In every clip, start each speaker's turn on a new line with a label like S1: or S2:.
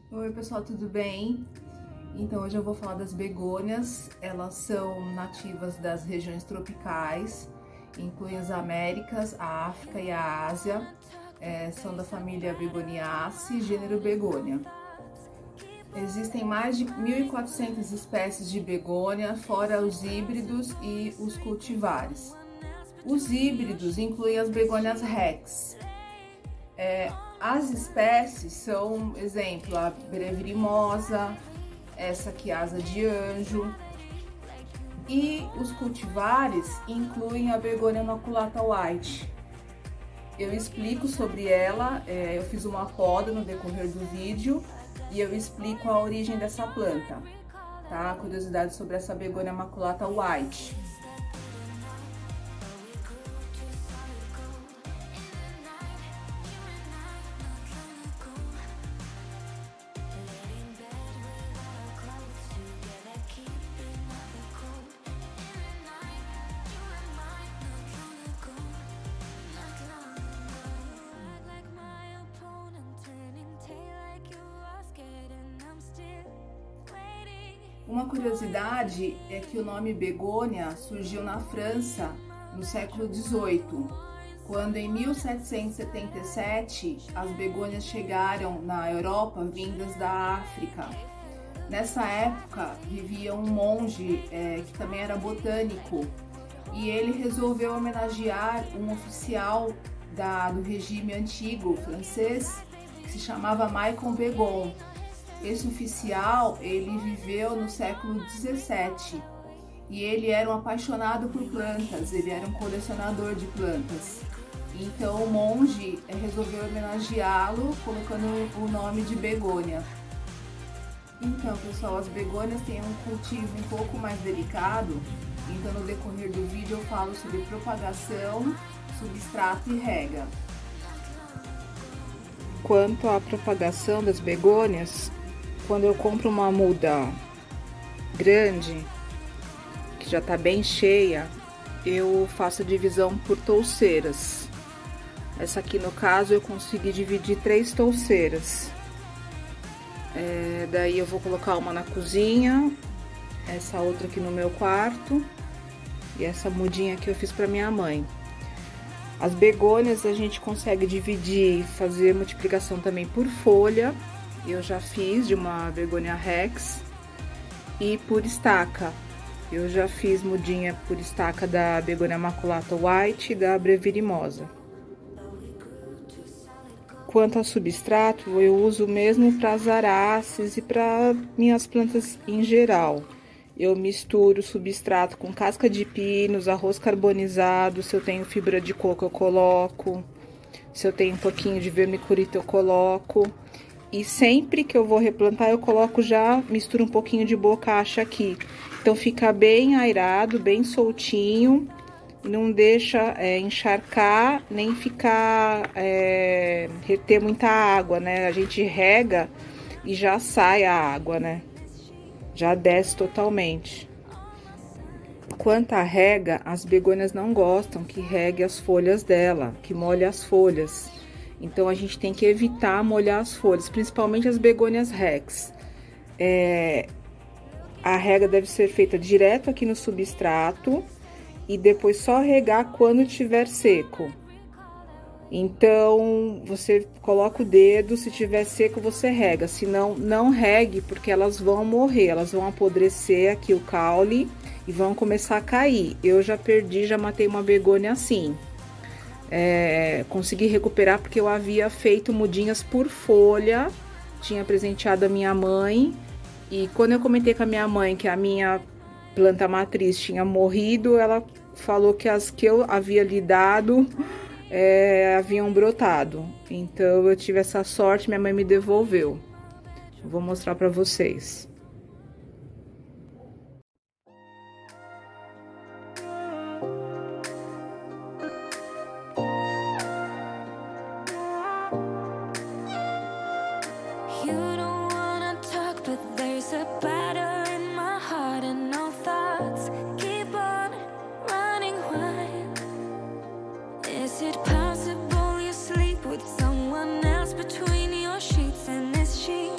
S1: Oi pessoal, tudo bem? Então hoje eu vou falar das begônias. Elas são nativas das regiões tropicais, incluem as Américas, a África e a Ásia. São da família Begoniaceae, gênero begônia. Existem mais de 1.400 espécies de begônia, fora os híbridos e os cultivares. Os híbridos incluem as begônias rex. As espécies são, exemplo, a brevirimosa, essa aqui, asa de anjo. E os cultivares incluem a begônia maculata white. Eu explico sobre ela, eu fiz uma poda no decorrer do vídeo e eu explico a origem dessa planta, tá? Curiosidade sobre essa begônia maculata white. Uma curiosidade é que o nome begônia surgiu na França no século XVIII, quando em 1777 as begônias chegaram na Europa vindas da África. Nessa época vivia um monge que também era botânico e ele resolveu homenagear um oficial do regime antigo francês que se chamava Michael Begon. Esse oficial, ele viveu no século XVII e ele era um apaixonado por plantas, ele era um colecionador de plantas. Então o monge resolveu homenageá-lo colocando o nome de begônia. Então pessoal, as begônias têm um cultivo um pouco mais delicado, então no decorrer do vídeo eu falo sobre propagação, substrato e rega. Quanto à propagação das begônias, quando eu compro uma muda grande, que já tá bem cheia, eu faço a divisão por touceiras. Essa aqui no caso eu consegui dividir 3 touceiras. Daí eu vou colocar uma na cozinha, essa outra aqui no meu quarto e essa mudinha que eu fiz para minha mãe. As begônias a gente consegue dividir, fazer multiplicação também por folha. Eu já fiz de uma begônia rex e por estaca. Eu já fiz mudinha por estaca da begônia maculata white e da brevirimosa. Quanto ao substrato, eu uso mesmo para as araces e para minhas plantas em geral. Eu misturo substrato com casca de pinos, arroz carbonizado, se eu tenho fibra de coco eu coloco, se eu tenho um pouquinho de vermicurita eu coloco. E sempre que eu vou replantar eu coloco misturo um pouquinho de bocacha aqui. Então fica bem airado, bem soltinho, não deixa encharcar, nem ficar, reter muita água, né? A gente rega e já sai a água, né? Já desce totalmente. Quanto à rega, as begônias não gostam que regue as folhas dela, que molhe as folhas. Então a gente tem que evitar molhar as folhas, principalmente as begônias rex. A rega deve ser feita direto aqui no substrato e depois só regar quando estiver seco. Então você coloca o dedo, se tiver seco você rega, senão não regue porque elas vão morrer, elas vão apodrecer aqui o caule e vão começar a cair. Eu já matei uma begônia assim. Consegui recuperar porque eu havia feito mudinhas por folha, tinha presenteado a minha mãe e quando eu comentei com a minha mãe que a minha planta matriz tinha morrido, ela falou que as que eu havia lhe dado haviam brotado. Então eu tive essa sorte, minha mãe me devolveu. Vou mostrar para vocês.
S2: Is it possible you sleep with someone else between your sheets and this sheet?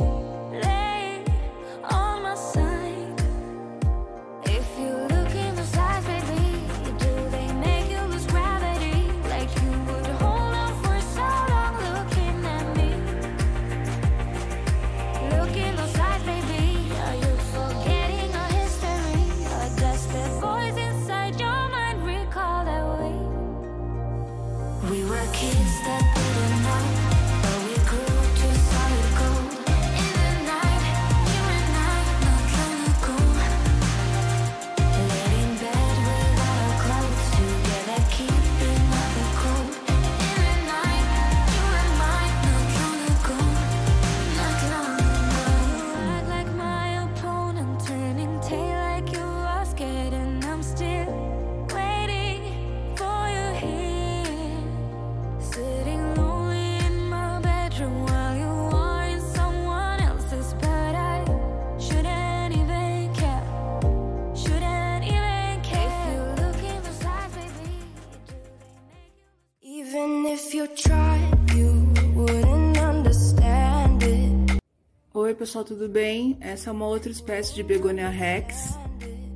S1: Oi pessoal, tudo bem? Essa é uma outra espécie de Begonia Rex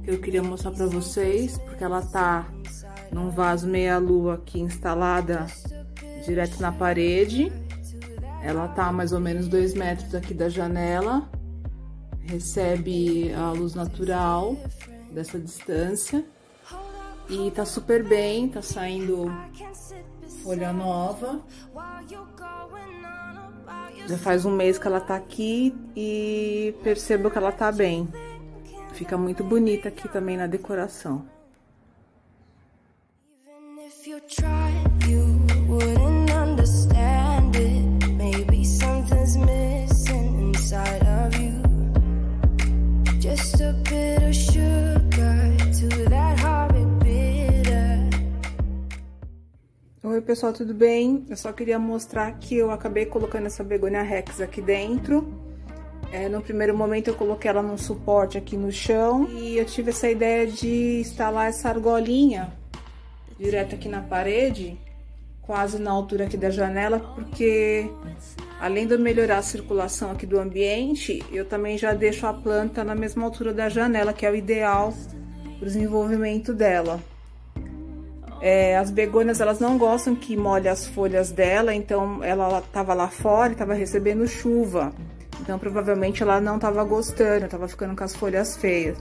S1: que eu queria mostrar pra vocês, porque ela tá num vaso meia-lua aqui instalada direto na parede. Ela tá a mais ou menos 2 metros aqui da janela, recebe a luz natural dessa distância e tá super bem, tá saindo folha nova. Já faz um mês que ela tá aqui e percebo que ela tá bem. Fica muito bonita aqui também na decoração. Oi pessoal, tudo bem? Eu só queria mostrar que eu acabei colocando essa Begonia Rex aqui dentro. No primeiro momento eu coloquei ela num suporte aqui no chão e eu tive essa ideia de instalar essa argolinha direto aqui na parede, quase na altura aqui da janela, porque além de eu melhorar a circulação aqui do ambiente, eu também já deixo a planta na mesma altura da janela, que é o ideal para o desenvolvimento dela. As begônias, elas não gostam que molhe as folhas dela, então ela tava lá fora e tava recebendo chuva. Então provavelmente ela não tava gostando, tava ficando com as folhas feias.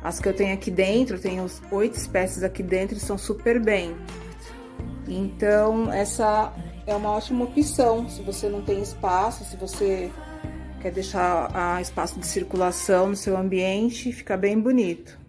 S1: As que eu tenho aqui dentro, eu tenho 8 espécies aqui dentro e estão super bem. Então essa é uma ótima opção, se você não tem espaço, se você quer deixar espaço de circulação no seu ambiente, fica bem bonito.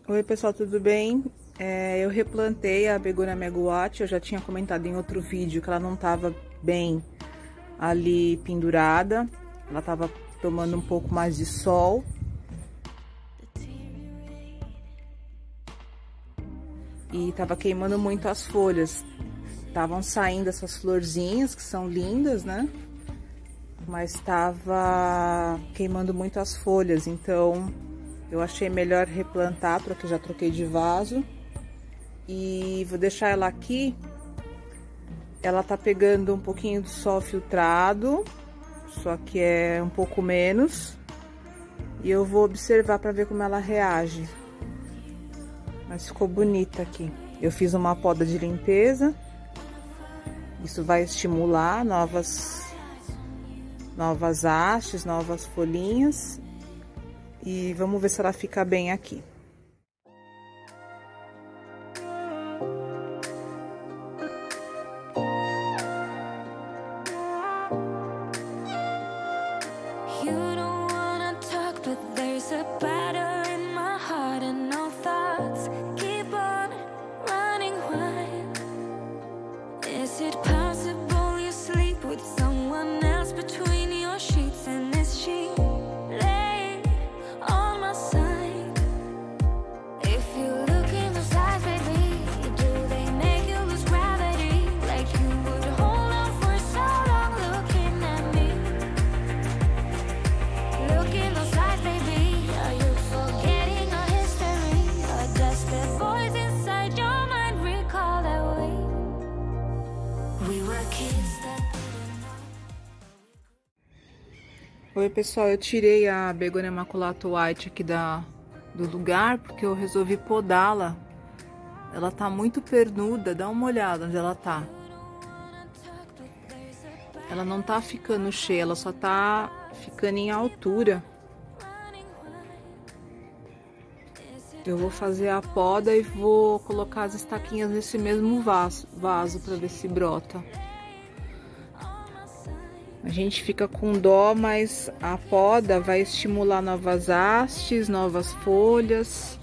S1: Oi pessoal, tudo bem? Eu replantei a Begonia Meguat. Eu já tinha comentado em outro vídeo que ela não estava bem ali pendurada, ela estava tomando um pouco mais de sol. E estava queimando muito as folhas, estavam saindo essas florzinhas que são lindas, né? Mas estava queimando muito as folhas, então eu achei melhor replantar, porque eu já troquei de vaso. E vou deixar ela aqui. Ela tá pegando um pouquinho do sol filtrado, só que é um pouco menos. E eu vou observar para ver como ela reage. Mas ficou bonita aqui. Eu fiz uma poda de limpeza. Isso vai estimular novas hastes, novas folhinhas. E vamos ver se ela fica bem aqui. Oi pessoal, eu tirei a Begonia Immaculata White aqui do lugar porque eu resolvi podá-la. Ela tá muito pernuda, dá uma olhada onde ela tá. Ela não tá ficando cheia, ela só tá ficando em altura. Eu vou fazer a poda e vou colocar as estaquinhas nesse mesmo vaso para ver se brota. A gente fica com dó, mas a poda vai estimular novas hastes, novas folhas.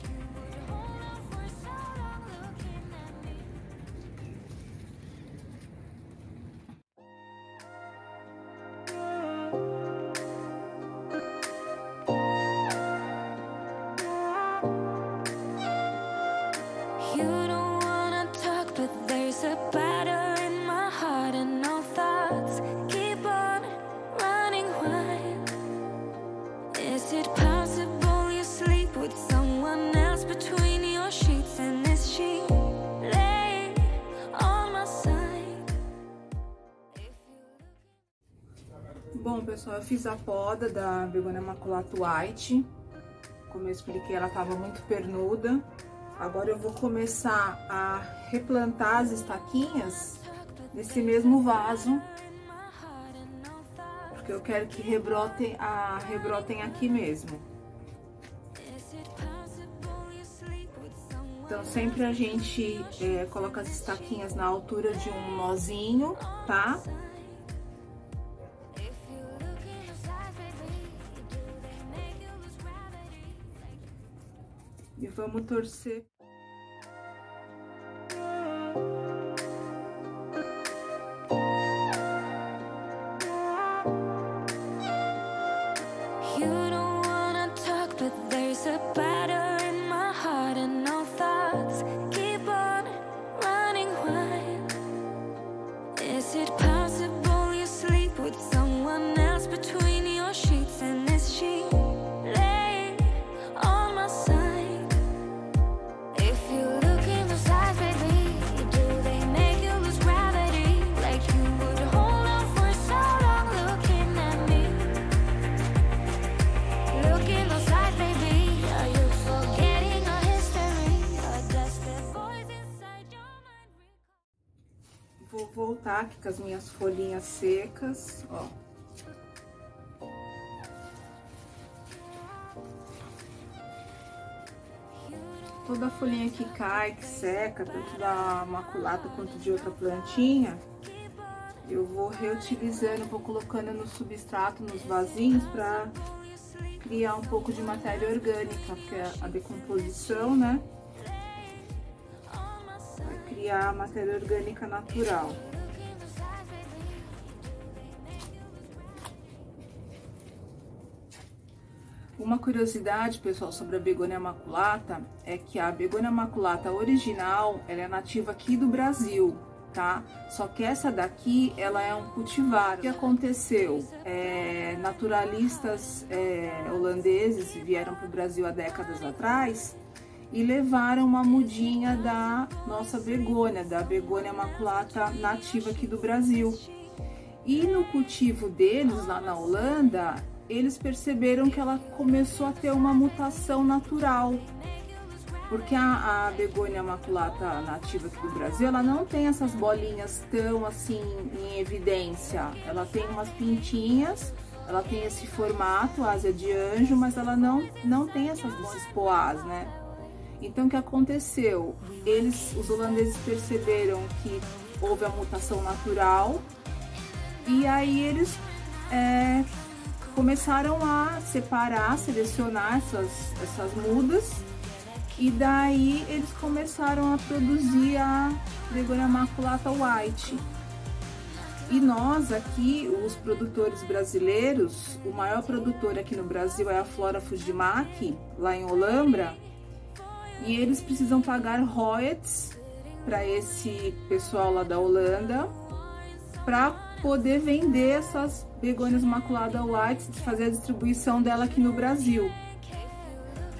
S1: Bom, pessoal, eu fiz a poda da Begonia Immaculata White. Como eu expliquei, ela estava muito pernuda. Agora eu vou começar a replantar as estaquinhas nesse mesmo vaso, porque eu quero que rebrotem aqui mesmo. Então sempre a gente coloca as estaquinhas na altura de um nozinho, tá? E vamos torcer. Vou voltar aqui com as minhas folhinhas secas, ó. Toda folhinha que cai, que seca, tanto da maculata quanto de outra plantinha, eu vou reutilizando, vou colocando no substrato, nos vasinhos, pra criar um pouco de matéria orgânica, porque a decomposição, né? Criar matéria orgânica natural. Uma curiosidade, pessoal, sobre a Begonia Immaculata é que a Begonia Immaculata original, ela é nativa aqui do Brasil, tá? Só que essa daqui, ela é um cultivar. O que aconteceu? Naturalistas holandeses vieram para o Brasil há décadas atrás e levaram uma mudinha da nossa begônia, da Begonia Immaculata nativa aqui do Brasil. E no cultivo deles, lá na Holanda, eles perceberam que ela começou a ter uma mutação natural. Porque a Begonia Immaculata nativa aqui do Brasil, ela não tem essas bolinhas tão assim em evidência. Ela tem umas pintinhas, ela tem esse formato, asa de anjo, mas ela não tem esses poás, né? Então, o que aconteceu? Os holandeses perceberam que houve a mutação natural e aí eles começaram a separar, selecionar essas mudas e daí eles começaram a produzir a Begonia Immaculata White. E nós aqui, os produtores brasileiros, o maior produtor aqui no Brasil é a Flora Fujimak, lá em Olambra, e eles precisam pagar royalties para esse pessoal lá da Holanda para poder vender essas Begonias Immaculata White, fazer a distribuição dela aqui no Brasil.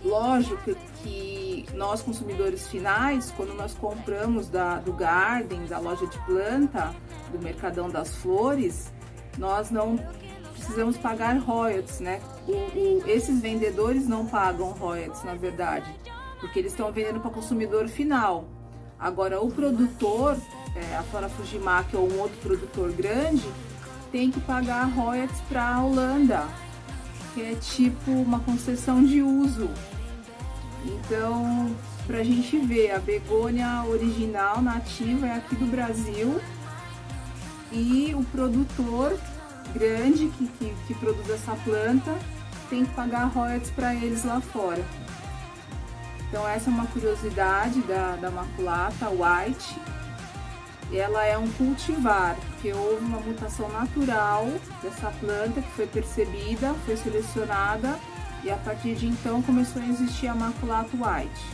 S1: Lógico que nós, consumidores finais, quando nós compramos do Garden, da loja de planta, do Mercadão das Flores, nós não precisamos pagar royalties, né? Esses vendedores não pagam royalties, na verdade, porque eles estão vendendo para o consumidor final. Agora, o produtor, a Flora Fujimak ou um outro produtor grande, tem que pagar royalties para a Holanda, que é tipo uma concessão de uso. Então, pra gente ver, a begônia original, nativa, é aqui do Brasil, e o produtor grande que produz essa planta tem que pagar royalties para eles lá fora. Então, essa é uma curiosidade da Immaculata White. Ela é um cultivar, porque houve uma mutação natural dessa planta que foi percebida, foi selecionada, e a partir de então começou a existir a Immaculata White.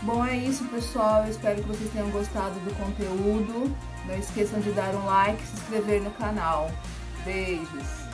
S1: Bom, é isso, pessoal. Eu espero que vocês tenham gostado do conteúdo. Não esqueçam de dar um like e se inscrever no canal. Beijos!